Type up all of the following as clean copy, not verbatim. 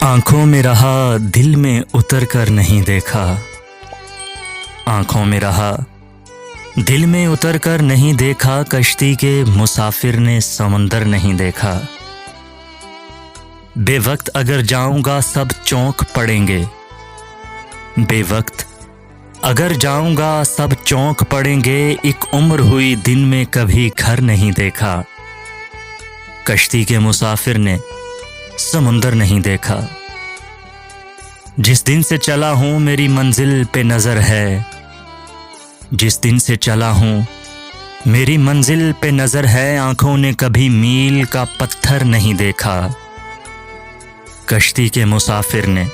आँखों में रहा दिल में उतर कर नहीं देखा। आँखों में रहा दिल में उतर कर नहीं देखा। कश्ती के मुसाफिर ने समंदर नहीं देखा। बेवक्त अगर जाऊंगा सब चौंक पड़ेंगे। बेवक्त अगर जाऊंगा सब चौंक पड़ेंगे। एक उम्र हुई दिन में कभी घर नहीं देखा। कश्ती के मुसाफिर ने समुंदर नहीं देखा। जिस दिन से चला हूं मेरी मंजिल पे नजर है। जिस दिन से चला हूं मेरी मंजिल पे नजर है। आंखों ने कभी मील का पत्थर नहीं देखा। कश्ती के मुसाफिर ने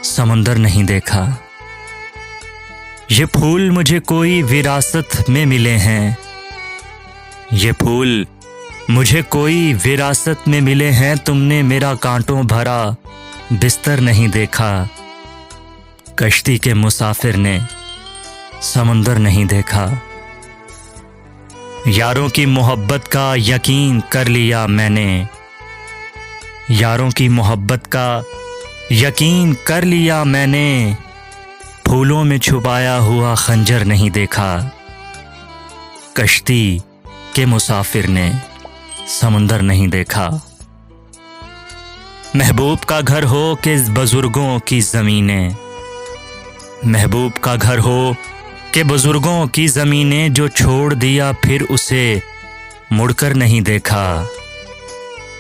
समुंदर नहीं देखा। ये फूल मुझे कोई विरासत में मिले हैं। ये फूल मुझे कोई विरासत में मिले हैं। तुमने मेरा कांटों भरा बिस्तर नहीं देखा। कश्ती के मुसाफिर ने समुंदर नहीं देखा। यारों की मोहब्बत का यकीन कर लिया मैंने। यारों की मोहब्बत का यकीन कर लिया मैंने। फूलों में छुपाया हुआ खंजर नहीं देखा। कश्ती के मुसाफिर ने समुंदर नहीं देखा। महबूब का घर हो कि बुजुर्गों की ज़मीनें। महबूब का घर हो कि बुजुर्गों की ज़मीनें। जो छोड़ दिया फिर उसे मुड़कर नहीं देखा।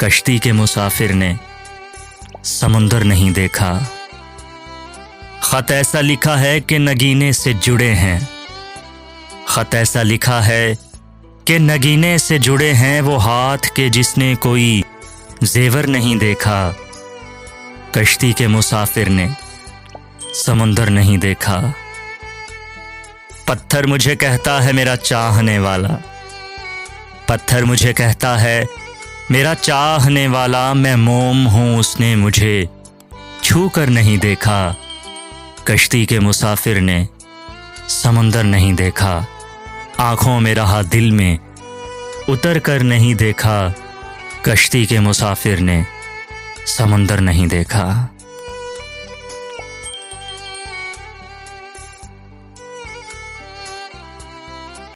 कश्ती के मुसाफिर ने समुंदर नहीं देखा। ख़त ऐसा लिखा है कि नगीने से जुड़े हैं। ख़त ऐसा लिखा है कि नगीने से जुड़े हैं वो हाथ के जिसने कोई जेवर नहीं देखा। कश्ती के मुसाफिर ने समुंदर नहीं देखा। पत्थर मुझे कहता है मेरा चाहने वाला। पत्थर मुझे कहता है मेरा चाहने वाला। मैं मोम हूँ उसने मुझे छू कर नहीं देखा। कश्ती के मुसाफिर ने समुंदर नहीं देखा। आँखों में रहा दिल में उतर कर नहीं देखा। कश्ती के मुसाफिर ने समुंदर नहीं देखा।